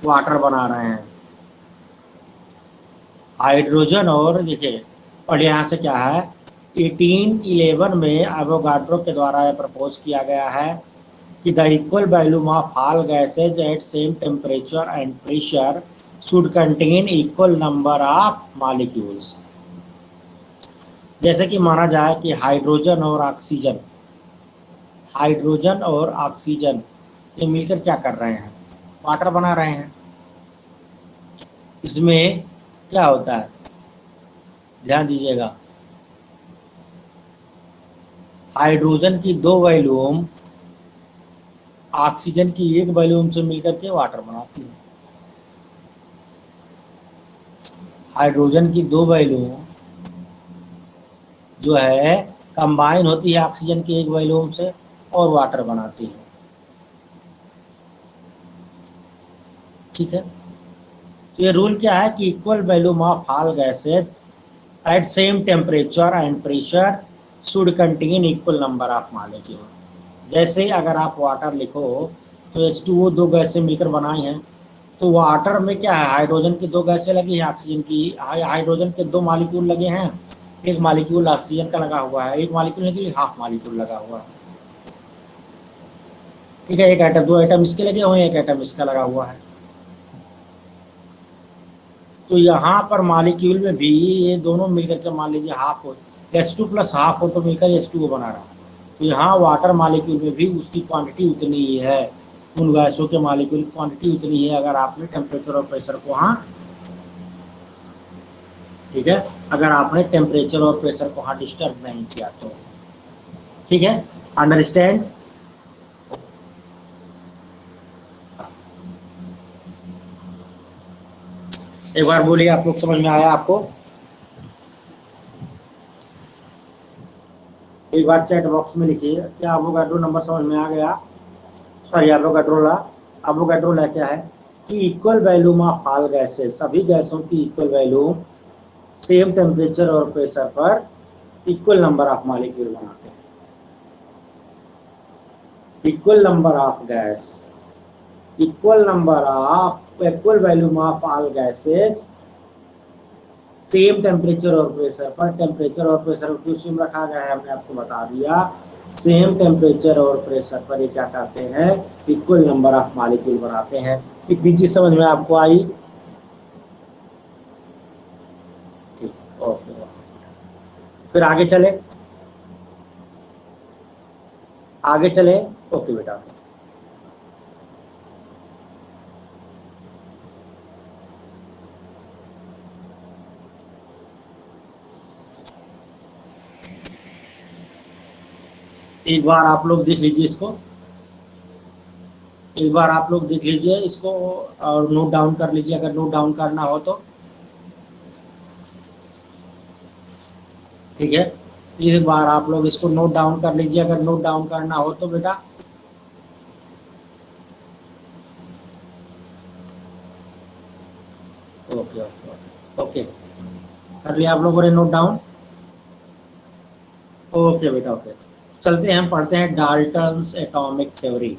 Water बना रहे हैं। हाइड्रोजन और देखिए, और यहाँ से क्या है, 1811 में एवोगाड्रो के द्वारा यह प्रपोज किया गया है कि the equal volume of all gases eight same temperature and pressure should contain equal number of molecules. जैसे कि माना जाए कि हाइड्रोजन और ऑक्सीजन ये मिलकर क्या कर रहे हैं, वाटर बना रहे हैं। इसमें क्या होता है, ध्यान दीजिएगा, हाइड्रोजन की 2 वॉल्यूम ऑक्सीजन की 1 वॉल्यूम से मिलकर के वाटर बनाती है। हाइड्रोजन की 2 वॉल्यूम जो है कंबाइन होती है ऑक्सीजन की 1 वॉल्यूम से और वाटर बनाती है। ठीक है, तो ये रूल क्या है कि equal volume of all gases eight same temperature and pressure should contain equal number of molecule. जैसे अगर आप वाटर लिखो तो H2O 2 गैसें मिलकर बनाई हैं, तो वाटर में क्या है, हाइड्रोजन की 2 गैसें लगी है, ऑक्सीजन की, हाइड्रोजन के 2 मॉलिक्यूल लगे हैं, 1 मॉलिक्यूल ऑक्सीजन का लगा हुआ है, 1 मॉलिक्यूल नहीं तो हाफ मॉलिक्यूल लगा हुआ है। ठीक है, एक एटम 2 एटम इसके लगे हुए हैं, 1 एटम इसका लगा हुआ है। तो यहाँ पर मॉलिक्यूल में भी ये दोनों मिलकर के मान लीजिए हाफ हो, H2 प्लस हाफ हो तो मिलकर H2O बना रहा है। तो यहाँ वाटर मॉलिक्यूल में भी उसकी क्वांटिटी उतनी ही है, उन गैसों के मॉलिक्यूल की क्वांटिटी उतनी है अगर आपने टेम्परेचर और प्रेशर को, हाँ ठीक है, अगर आपने टेम्परेचर और प्रेशर को हाँ डिस्टर्ब नहीं किया तो। ठीक है, अंडरस्टैंड। एक बार बोलिए, आप लोग समझ में आया आपको? एक बार चैट बॉक्स में लिखिए क्या एवोगाड्रो नंबर समझ में आ गया। सॉरी, एवोगाड्रो लॉ क्या है कि equal volume of all gases, सभी गैसों की इक्वल वॉल्यूम सेम टेम्परेचर और प्रेशर पर इक्वल नंबर ऑफ मॉलिक्यूल बनाते हैं। Equal number of gas, equal volume of all gases same temperature और प्रेशर पर, टेम्परेचर और प्रेशर क्यों सेम रखा गया है हमने आपको बता दिया, सेम टेम्परेचर और प्रेशर पर ये क्या करते हैं, इक्वल नंबर ऑफ मॉलिक्यूल बनाते हैं। इतनी चीज समझ में आपको आई? ठीक, ओके, फिर आगे चले, आगे चले। ओके बेटा, एक बार आप लोग देख लीजिए इसको, एक बार आप लोग देख लीजिए इसको और नोट डाउन कर लीजिए अगर नोट डाउन करना हो तो। ठीक है, एक बार आप लोग इसको नोट डाउन कर लीजिए अगर नोट डाउन करना हो तो बेटा। ओके ओके ओके, कर लिया आप लोगों ने नोट डाउन? ओके बेटा, ओके, चलते हैं, हम पढ़ते हैं डाल्टन्स एटॉमिक थ्योरी।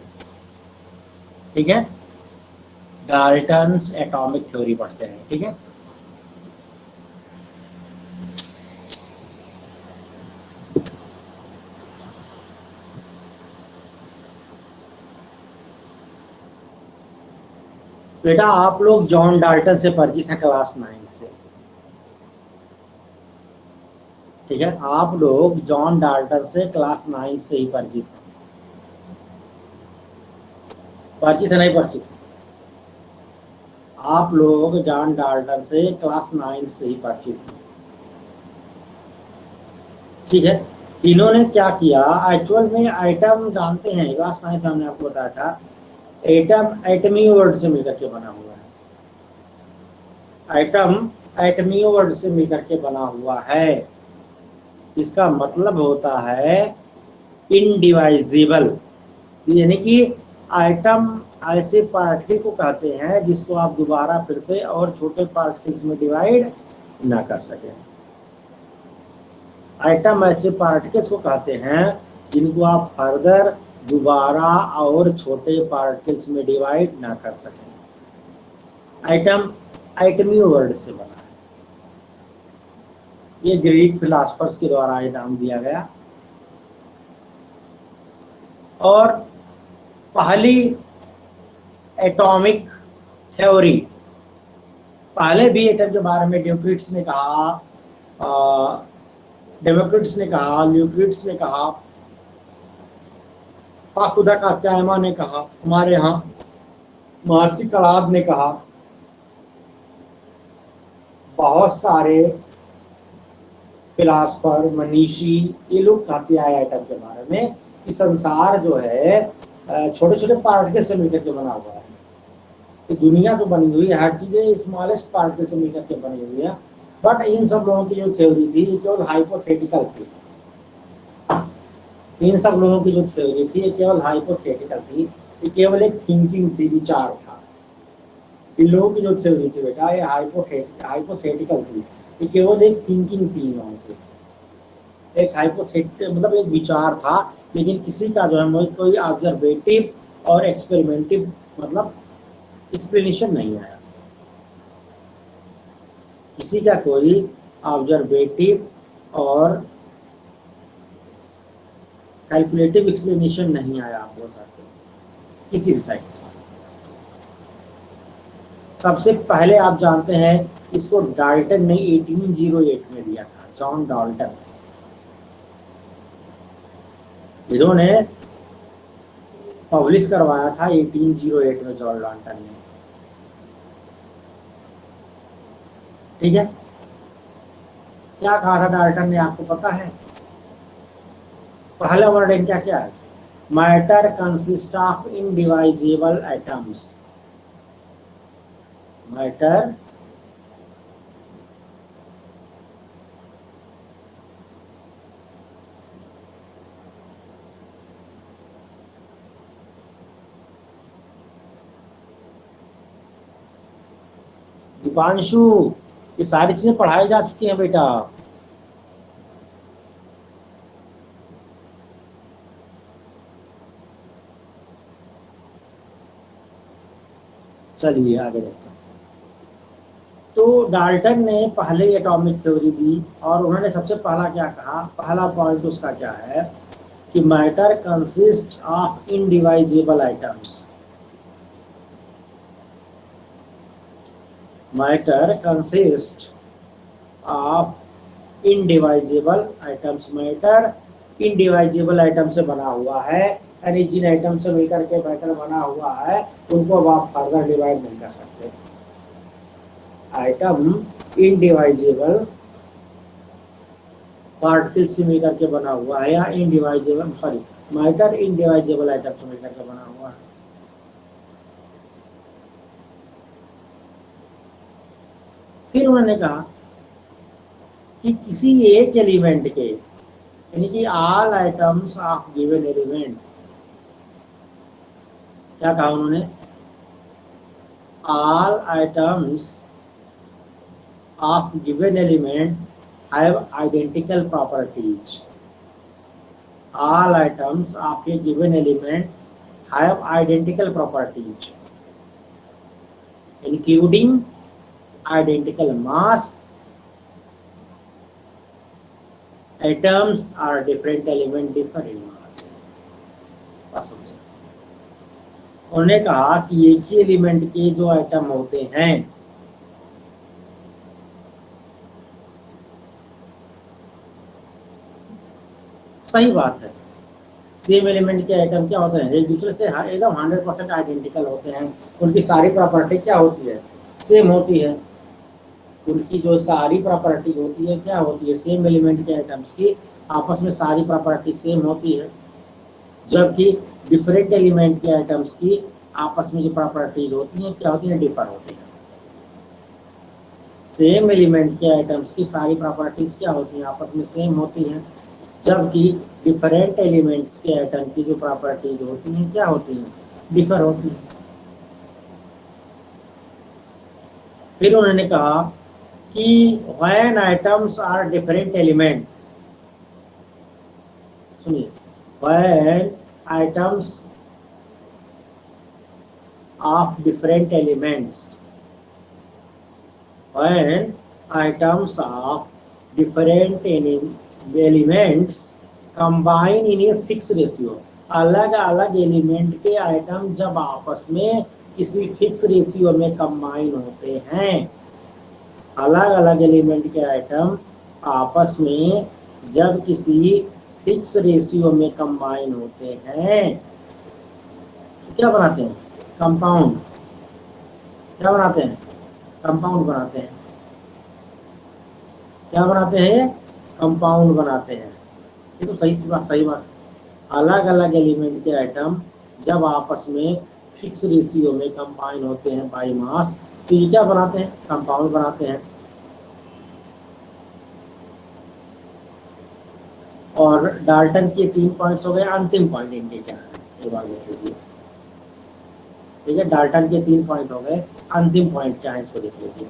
ठीक है, डाल्टन्स एटॉमिक थ्योरी पढ़ते हैं। ठीक है, बेटा आप लोग जॉन डाल्टन से परिचित हैं क्लास 9 से। ठीक है, आप लोग जॉन डाल्टन से क्लास 9 से ही परिचित हैं। परिचित है नहीं परिचित? आप लोग जॉन डाल्टन से क्लास 9 से ही परिचित हैं। ठीक है, इन्होंने क्या किया, एक्चुअल में आइटम जानते हैं, क्लास 9 में हमने आपको बताया था एटम एटमी वर्ड से मिलकर के बना हुआ है। एटम एटमी वर्ड से मिलकर के बना हुआ है, इसका मतलब होता है इनडिवाइजिबल, यानी कि आइटम ऐसे पार्टिकल को कहते हैं जिसको आप दोबारा फिर से और छोटे पार्टिकल्स में डिवाइड ना कर सके। आइटम ऐसे पार्टिकल्स को कहते हैं जिनको आप फर्दर दोबारा और छोटे पार्टिकल्स में डिवाइड ना कर सकें। आइटम आइटमी वर्ड से बना है। ये ग्रीक फिलासफर्स के द्वारा ये नाम दिया गया। और पहली एटॉमिक थ्योरी, पहले भी एटम के बारे में ड्यूक्लिड्स ने कहा, डेमोक्रिट्स ने कहा, ल्यूक्लिड्स ने कहा, फाकुदा कात्यायमा ने कहा, हमारे यहाँ महर्षि कणाद ने कहा, बहुत सारे फिलासफर मनीषी ये लोग कहते आए एटम के बारे में कि संसार जो है छोटे छोटे पार्टिकल से मिलकर के बना हुआ है। तो दुनिया तो बनी हुई है, हर चीजें स्मॉलेस्ट पार्टिकल से मिलकर के बनी हुई है। बट इन सब लोगों की जो थ्योरी थी ये केवल हाइपोथेटिकल थी। इन सब लोगों की जो थ्योरी थी ये केवल हाइपोथेटिकल थी, ये केवल एक थिंकिंग थी, विचार था। इन लोगों की जो थ्योरी थी बेटा ये हाइपोथेटिकल थी, ये केवल एक थिंकिंग थी इन लोगों की, एक हाइपोथेटिकल मतलब एक विचार था, लेकिन किसी का जो है कोई ऑब्जर्वेटिव और एक्सपेरिमेंटिव मतलब एक्सप्लेनेशन नहीं आया, किसी का कोई ऑब्जर्वेटिव और कैलकुलेटिव एक्सप्लेनेशन नहीं आया, आप बोल सकते हो किसी भी साइड से। सबसे पहले आप जानते हैं इसको डाल्टन ने 1808 में दिया था, जॉन डाल्टन। इन्होंने पब्लिश करवाया था 1808 में जॉन डाल्टन ने, ठीक है। क्या कहा था डाल्टन ने, आपको पता है? पहला वर्ड इनका क्या है? Matter consist of indivisible atoms. Matter Deepanshu, ये सारी चीजें पढ़ाई जा चुकी हैं बेटा। चलिए आगे देखते हैं। तो डाल्टन ने पहले एटॉमिक थ्योरी दी और उन्होंने सबसे पहला क्या कहा, पहला पॉइंट उसका क्या है कि matter consist of indivisible items. Matter consist of indivisible items. Matter indivisible item से बना हुआ है, यानी जिन आइटम से मिलकर के मैटर बना हुआ है उनको अब आप फर्दर डिवाइड नहीं कर सकते। आइटम इनडिवाइजेबल पार्टिकल से मिलकर के बना हुआ है, या indivisible sorry matter indivisible item से मिलकर के बना हुआ है। फिर उन्होंने कहा कि किसी एक एलिमेंट के, यानी कि all items of given element, क्या कहा उन्होंने? All items of given element have identical properties. All items of a given element have identical properties, including identical mass. Atoms are different element, differ in mass. उन्होंने कहा कि एक ही element के जो item होते हैं सही बात है, सेम एलिमेंट के आइटम क्या होते हैं, एक दूसरे से एकदम 100% आइडेंटिकल होते हैं। उनकी सारी प्रॉपर्टी क्या होती है? सेम होती है। उनकी जो सारी प्रॉपर्टी होती है क्या होती है? सेम एलिमेंट के आइटम्स की आपस में सारी प्रॉपर्टी सेम होती है, जबकि डिफरेंट एलिमेंट के आइटम्स की आपस में जो प्रॉपर्टीज होती हैं क्या होती हैं? डिफर होती है। सेम एलिमेंट के आइटम्स की सारी प्रॉपर्टीज क्या होती हैं? आपस में सेम होती हैं, जबकि डिफरेंट एलिमेंट्स के आइटम की जो प्रॉपर्टीज होती हैं क्या होती हैं? डिफर होती हैं। फिर उन्होंने कहा कि when items are different element, सुनिए, when items of different elements when items of different elements combine in a fixed ratio, अलग अलग एलिमेंट के आइटम जब आपस में किसी फिक्स रेशियो में कंबाइन होते हैं, अलग अलग एलिमेंट के आइटम आपस में जब किसी फिक्स रेशियो में कंबाइन होते हैं तो क्या बनाते हैं? कंपाउंड। क्या बनाते हैं? कंपाउंड बनाते हैं। क्या बनाते हैं? कंपाउंड बनाते हैं। ये तो सही बात, सही बात। अलग अलग एलिमेंट के आइटम जब आपस में फिक्स रेशियो में कंबाइन होते हैं बाई मास, तो ये क्या बनाते हैं? कंपाउंड बनाते हैं। और डाल्टन के 3 पॉइंट्स हो गए। अंतिम पॉइंट इनके क्या है ये बात देख लीजिए। ठीक है, डाल्टन के 3 पॉइंट हो गए। अंतिम पॉइंट क्या है इसको देख लीजिए।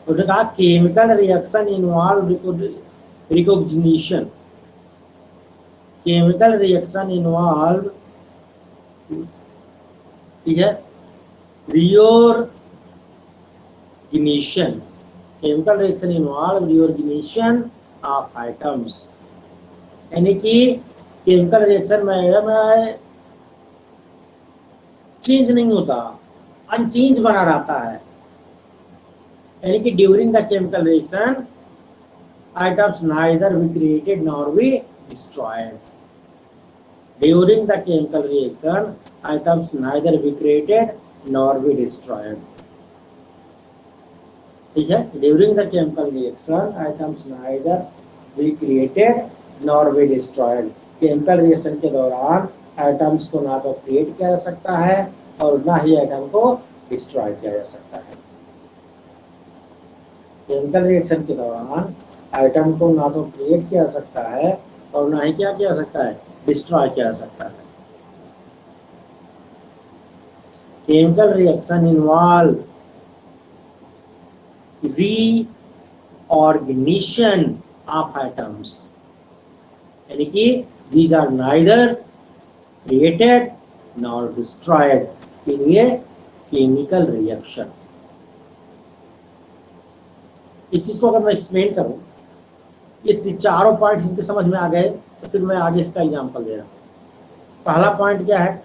तो कहा chemical reaction involve recognition, chemical reaction involve, ठीक है, reorganization, chemical reaction involve reorganization of items, यानी कि केमिकल रिएक्शन में चेंज नहीं होता, अनचेंज बना रहता है। यानी कि during the chemical reaction items neither be created nor be destroyed. During the chemical reaction items neither be created nor be destroyed. ठीक है, during the chemical reaction items neither be created nor be destroyed. Chemical reaction के दौरान items को ना तो create किया जा सकता है और ना ही आइटम को डिस्ट्रॉय किया जा सकता है। केमिकल रिएक्शन के दौरान आइटम को ना तो क्रिएट किया जा सकता है और ना ही क्या किया जा सकता है? डिस्ट्रॉय किया जा सकता है। Chemical reaction involve reorganization of atoms, यानी कि these are neither created nor destroyed in a chemical reaction। इस चीज को अगर मैं एक्सप्लेन करूं, ये चारों पॉइंट्स इनके समझ में आ गए तो फिर मैं आगे इसका एग्जांपल दे रहा हूं। पहला पॉइंट क्या है,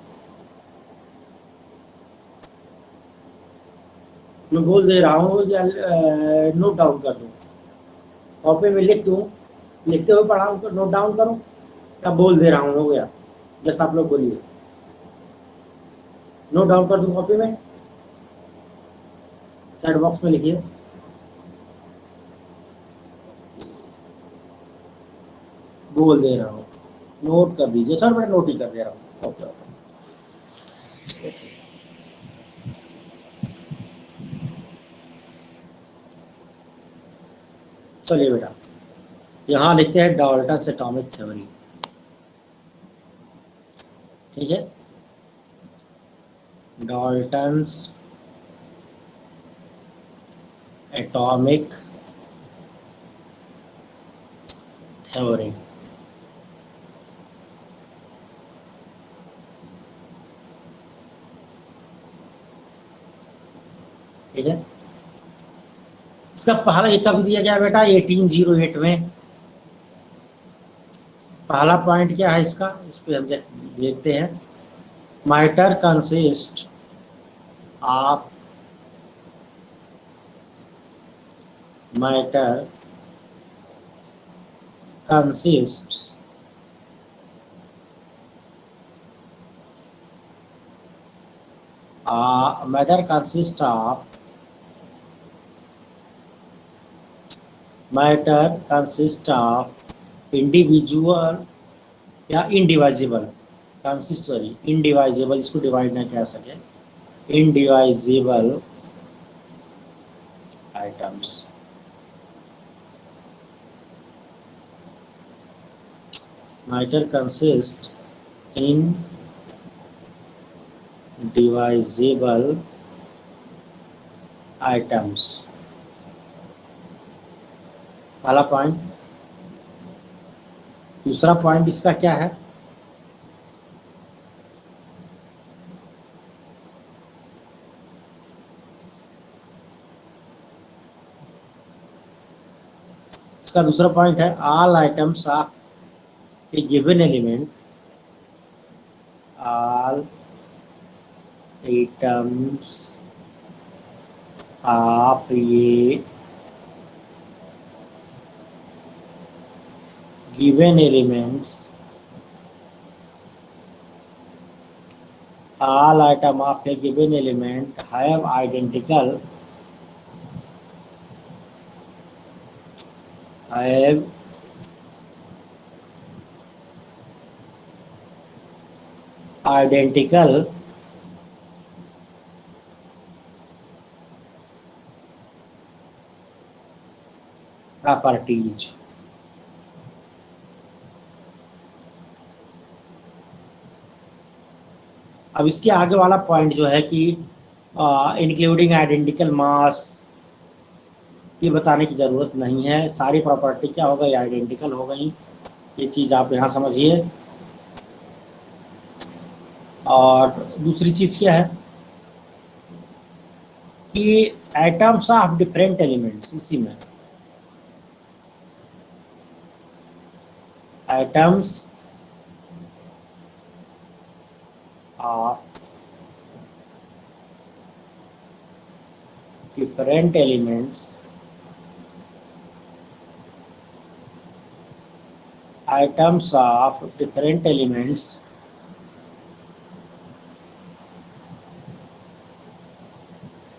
मैं बोल दे रहा हूँ या नोट डाउन कर दूं, कॉपी में लिख दूं, लिखते हुए पढ़ाऊं तो नोट डाउन करूं, या बोल दे रहा हूँ हो गया? जैसा आप लोग बोलिए। नोट डाउन कर दूं कॉपी में, चैट बॉक्स में लिखिए। बोल दे रहा हूँ, नोट कर दीजिए। सर मैं नोट ही कर दे रहा हूँ। ओके ओके, चलिए बेटा, यहाँ लिखते हैं डाल्टन्स एटॉमिक थ्योरी। ठीक है, डाल्टन्स एटॉमिक थ्योरी। ठीक है, इसका पहला ये कब दिया गया बेटा? 1808 में। पहला पॉइंट क्या है इसका, इस पे हम देखते हैं। Matter consist of, matter consist matter consist of, matter consist of individual या इनडिवाइजिबल, कंसिस्ट सॉरी इनडिवाइजिबल, इसको डिवाइड ना कर सके, indivisible items. Matter consist indivisible items, पहला पॉइंट। दूसरा पॉइंट इसका क्या है? इसका दूसरा पॉइंट है all items of a given element, all items of ये given elements, all item of a given element have identical properties। अब इसके आगे वाला पॉइंट जो है कि इंक्लूडिंग आइडेंटिकल मास, ये बताने की ज़रूरत नहीं है, सारी प्रॉपर्टी क्या हो गई, आइडेंटिकल हो गई। ये चीज़ आप यहाँ समझिए। और दूसरी चीज़ क्या है कि एटम्स ऑफ डिफरेंट एलिमेंट्स, इसी में atoms of different elements, items of different elements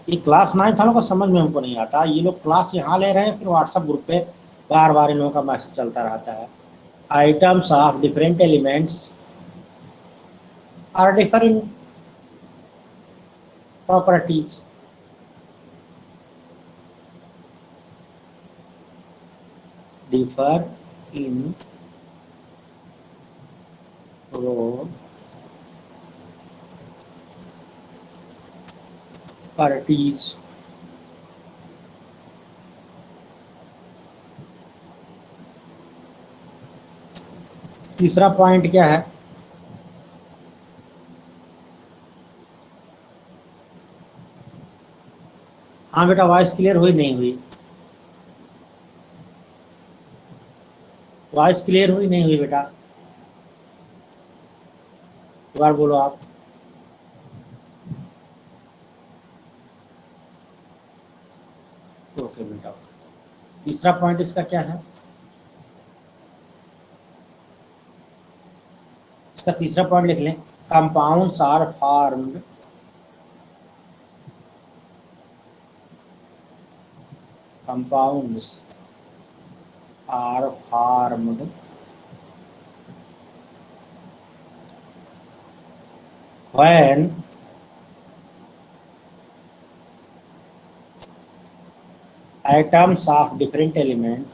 ये क्लास 9 वालों को समझ में हमको नहीं आता। ये लोग क्लास यहाँ ले रहे हैं, फिर व्हाट्सएप ग्रुप पे बार बार इन लोगों का मैसेज चलता रहता है। Items of different elements are different properties. Differ in properties. तीसरा पॉइंट क्या है, हाँ बेटा वॉइस क्लियर हुई नहीं हुई, वॉइस क्लियर हुई नहीं हुई बेटा, एक बार बोलो आप। ओके बेटा। तीसरा पॉइंट इसका क्या है, इसका तीसरा पॉइंट लिख लें, compounds are formed compounds are formed when atoms of different element,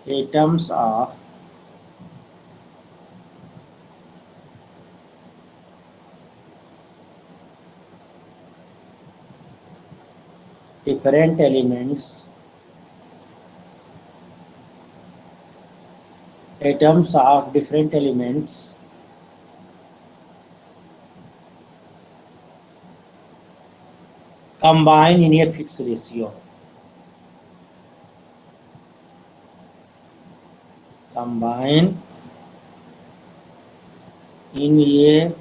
atoms of different elements, atoms of different elements combine in a fixed ratio, combine in a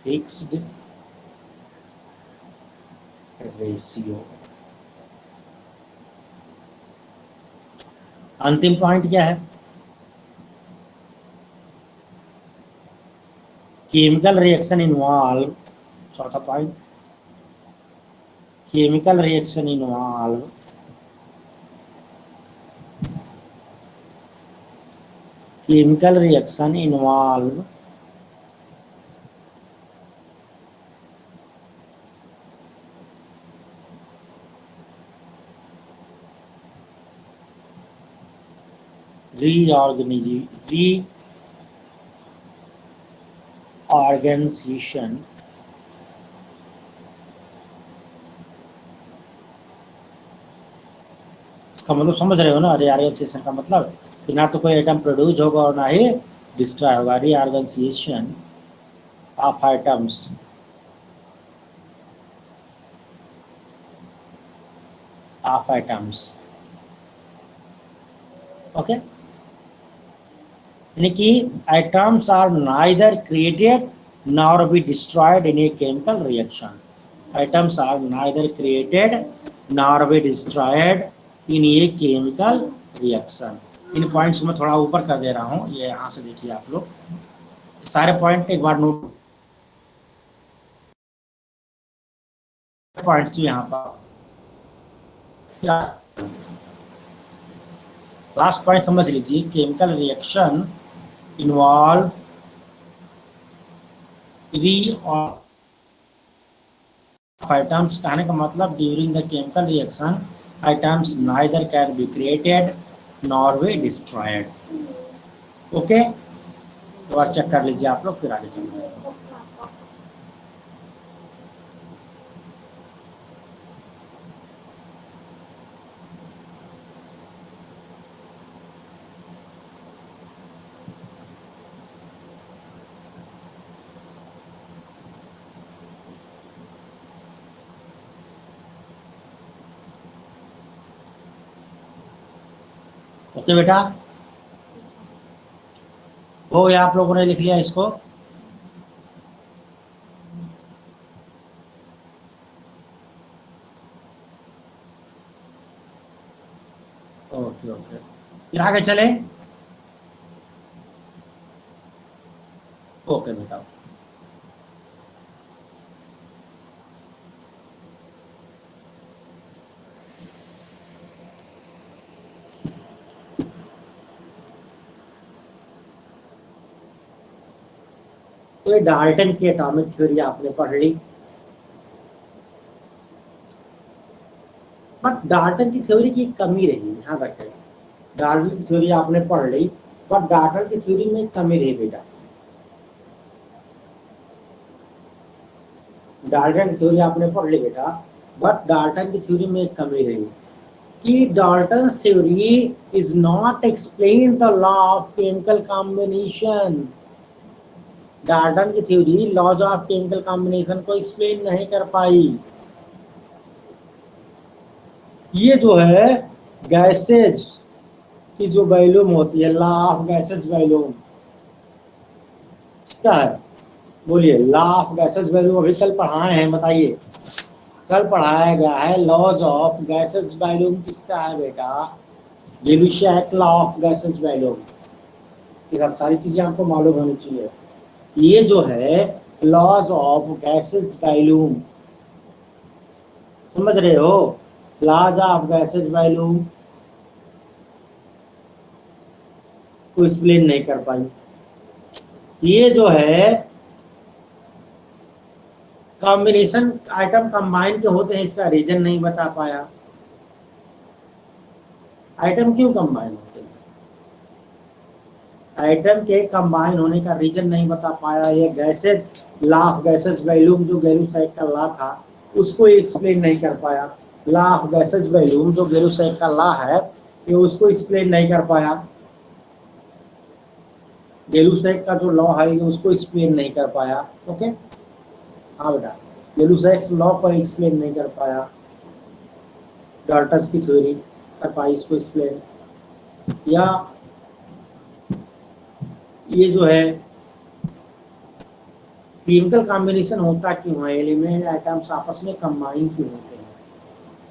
fixed ratio। अंतिम point क्या है, chemical reaction involve, चौथा point, chemical reaction involve chemical reaction involve reorganization इसका मतलब समझ रहे हो ना, रीऑर्गेनाइजेशन का मतलब कि ना तो कोई आइटम प्रोड्यूस होगा और ना ही डिस्ट्रॉय होगा। Reorganisation of items of atoms. Okay, यानी कि atoms are neither created nor be destroyed in a chemical reaction. Atoms are neither created nor be destroyed in a chemical reaction. In points में थोड़ा ऊपर कर दे रहा हूँ, ये यहाँ से देखिए आप लोग सारे पॉइंट एक बार नोट पॉइंट्स जो यहाँ पर लास्ट पॉइंट समझ लीजिए, केमिकल रिएक्शन इन्वॉल्व items कहने का मतलब during the chemical reaction items neither can be created nor be destroyed. Okay, तो बार चेक कर लीजिए आप लोग, फिर आगे चल रहे हैं. ओके बेटा, हो या आप लोगों ने लिख लिया इसको? ओके ओके, फिर आगे चले. ओके बेटा, तो ये डाल्टन की एटॉमिक थ्योरी आपने पढ़ ली, बट डाल्टन की थ्योरी की कमी रही, ध्यान रखें. डाल्टन की थ्योरी आपने पढ़ ली, बट डाल्टन की थ्योरी में कमी रही बेटा. डाल्टन की थ्योरी आपने पढ़ ली बेटा, बट डाल्टन की थ्योरी में एक कमी रही कि Dalton's theory is not explain the law of chemical combination. Dalton की theory laws of chemical combination को एक्सप्लेन नहीं कर पाई. ये जो है गैसेज की जो वैल्यूम होती है, लॉ ऑफ गैसेज वैल्यूम, इसका है, बोलिए, लॉ ऑफ गैसेज वैल्यूम अभी कल पढ़ाए हैं, बताइए. कल पढ़ाया गया है लॉज ऑफ गैसेज वैल्यूम, किसका है बेटा? जेलुशिक लॉ ऑफ गैसेज वैल्यूम. ये सब सारी चीजें आपको मालूम होनी चाहिए. ये जो है लॉज ऑफ गैसेज वैल्यूम, समझ रहे हो? लॉज ऑफ गैसेज वैल्यूम को एक्सप्लेन नहीं कर पाई. ये जो है कॉम्बिनेशन आइटम कंबाइन के होते हैं, इसका रीजन नहीं बता पाया. आइटम क्यों कंबाइन होते हैं, आइटम के कंबाइन होने का रीजन नहीं बता पाया. ये gases law of gases volume जो गैलुसैक का लॉ था, उसको एक्सप्लेन नहीं कर पाया. लॉ ऑफ गैसेज वैल्यूम जो गैलुसैक का लॉ है, ये उसको एक्सप्लेन नहीं कर पाया. गैलुसैक का जो लॉ है, ये उसको एक्सप्लेन नहीं कर पाया. ओके, हाँ बेटा, गैलुसैक्स लॉ को एक्सप्लेन नहीं कर पाया. डाल्टन्स की थ्योरी कर पाई इसको एक्सप्लेन. या ये जो है केमिकल कॉम्बिनेशन होता क्यों है, एलिमेंट आइटम्स आपस में कंबाइन क्यों होते हैं,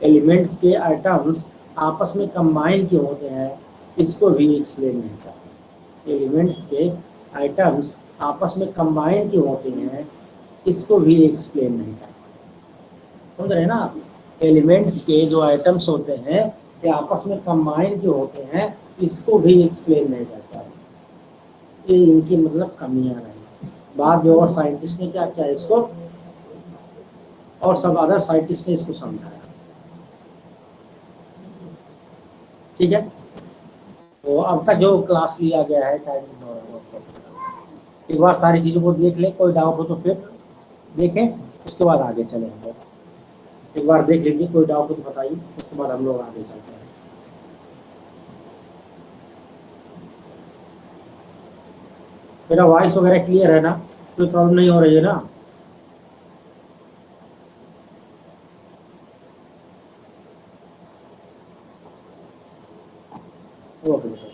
एलिमेंट्स के आइटम्स आपस में कंबाइन क्यों होते हैं, इसको भी एक्सप्लेन नहीं कर. एलिमेंट्स के आइटम्स आपस में कंबाइन क्यों होते हैं, इसको भी एक्सप्लेन नहीं कर. समझ रहे हैं ना आप? एलिमेंट्स के जो आइटम्स होते हैं, ये आपस में कंबाइन क्यों होते हैं, इसको भी एक्सप्लेन नहीं करता. ये इनकी मतलब कमियां रही. बाद में और साइंटिस्ट ने क्या किया इसको, और सब अदर साइंटिस्ट ने इसको समझाया. ठीक है, तो अब तक जो क्लास लिया गया है टाइम, एक बार सारी चीज़ों को देख ले, कोई डाउट हो तो फिर देखें, उसके बाद आगे चलेंगे. एक बार देख लीजिए, कोई डाउट हो तो बताइए, उसके बाद हम लोग आगे चलते हैं. मेरा वॉइस वगैरह क्लियर है ना, कोई प्रॉब्लम नहीं हो रही है ना? ओके बेटा,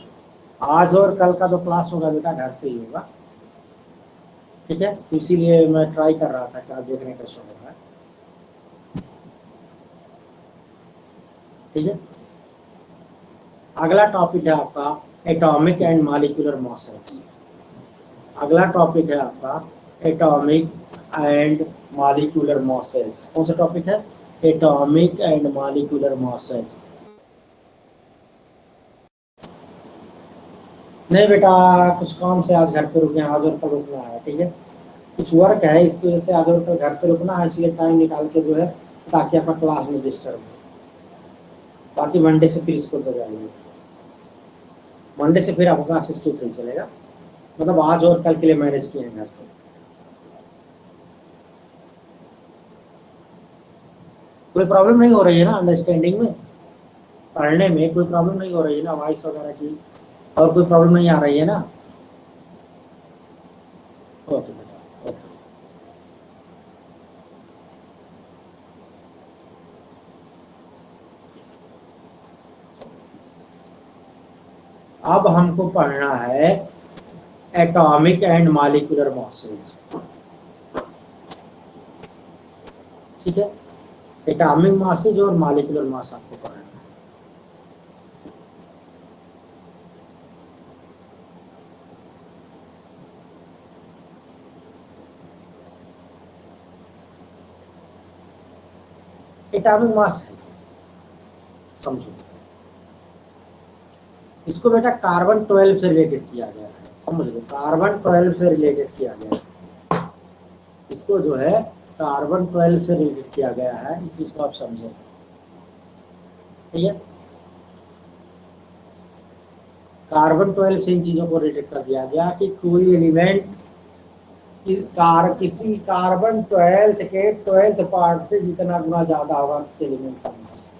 आज और कल का जो क्लास होगा बेटा घर से ही होगा, ठीक है। तो इसीलिए मैं ट्राई कर रहा था क्लास देखने कैसे होगा, ठीक है। अगला टॉपिक है आपका एटॉमिक एंड मॉलिक्यूलर मॉशंस। अगला टॉपिक है आपका एटॉमिक एंड मॉलिक्यूलर मॉशंस। कौन सा टॉपिक है? Atomic and molecular motions. नहीं बेटा, कुछ काम से आज घर पे रुके हैं, आज और कल रुकना है, ठीक है। कुछ वर्क है, इसकी वजह से आज और कल घर पे रुकना है, इसलिए टाइम निकाल के जो है ताकि अपना क्लास में डिस्टर्ब हो। बाकी मंडे से फिर स्कूल पर जाएंगे, मंडे से फिर आपका क्लास स्कूल से ही चलेगा। मतलब आज और कल के लिए मैनेज किए हैं घर से। कोई प्रॉब्लम नहीं हो रही है ना अंडरस्टैंडिंग में? पढ़ने में कोई प्रॉब्लम नहीं हो रही है ना, वॉइस वगैरह की? और कोई प्रॉब्लम नहीं आ रही है ना? ओके बेटा, ओके। अब हमको पढ़ना है एटॉमिक एंड मॉलिक्यूलर मॉशंस, ठीक है। एटॉमिक मासेज और मॉलिक्यूलर मास आपको पढ़ना है। एटॉमिक मास है, समझो इसको बेटा कार्बन 12 से रिलेटेड किया गया है, समझ लो कार्बन 12 से रिलेटेड किया गया है। इसको जो है कार्बन 12 से रिलेटेड किया गया है, इस चीज को आप समझे, ठीक है। कार्बन 12 से इन चीजों को रिलेटेड कर दिया गया कि कोई एलिमेंट किसी कार्बन 12 के 12th पार्ट से जितना गुना ज्यादा होगा उस एलिमेंट का मास।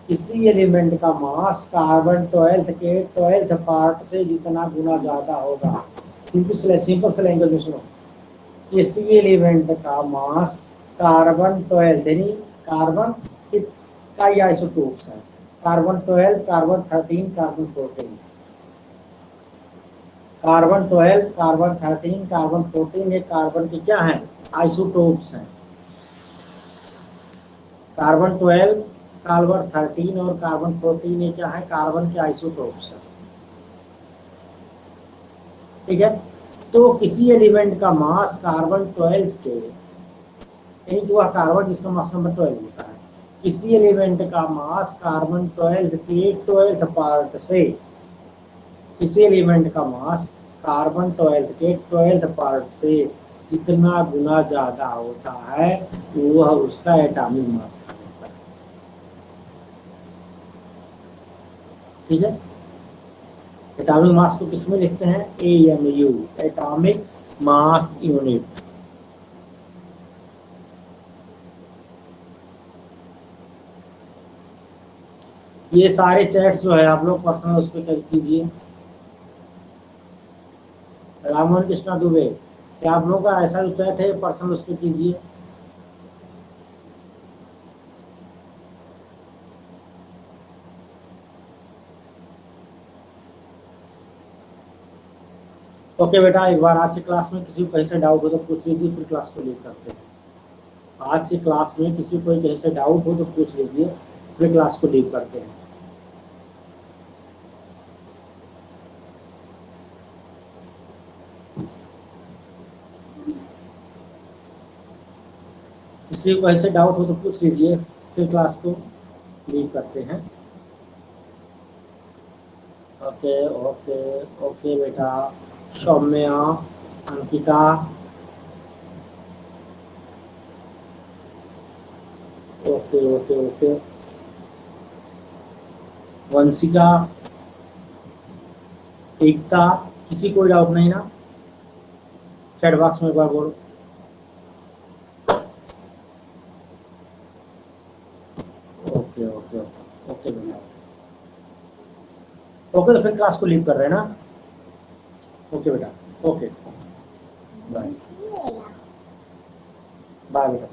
किसी एलिमेंट का मास कार्बन 12 के 12th पार्ट से जितना गुना ज्यादा होगा। सिंपल से लैंग्वेज में सुनो, किसी एलिमेंट का मास कार्बन 12 यानी कार्बन का ही आइसोटोप्स है, carbon 12, carbon 13, carbon 14। Carbon 12, carbon 13, carbon 14 ये कार्बन के क्या हैं? आइसोटोप्स हैं। कार्बन 12, कार्बन 13 और कार्बन 14 ये क्या है? कार्बन के आइसोटोप्स हैं, ठीक है। तो किसी एलिमेंट का मास कार्बन 12 के, यानी कि वह कार्बन जिसका मास नंबर 12 होता है, किसी एलिमेंट का मास कार्बन 12 के 12th पार्ट से, किसी एलिमेंट का मास कार्बन 12 के 12th पार्ट से जितना गुना ज्यादा होता है वह उसका एटॉमिक मास होता है, ठीक है। एटॉमिक मास को किसमें लिखते हैं? AMU, atomic mass unit. ये सारे चैट्स जो है आप लोग पर्सनल उस पर कीजिए। राममोहन कृष्णा दुबे, क्या आप लोगों का ऐसा जो चैट है पर्सनल उस पर कीजिए। ओके बेटा, एक बार आज की क्लास में किसी को कहीं से डाउट हो तो पूछ लीजिए, फिर क्लास को लीव करते हैं। आज की क्लास में किसी को कहीं से डाउट हो तो पूछ लीजिए, फिर क्लास को लीव करते हैं। किसी को ऐसे डाउट हो तो पूछ लीजिए, फिर क्लास को लीव करते हैं। ओके ओके ओके बेटा, Saumya, Ankita, okay okay okay, Vanshika, Ekta, किसी कोई डाउट नहीं ना? चैट बॉक्स में एक बार बोलो। ओके ओके ओके ओके बेटा, ओके तो फिर क्लास को लीव कर रहे हैं ना? ओके बेटा, ओके, बाय बाय बेटा।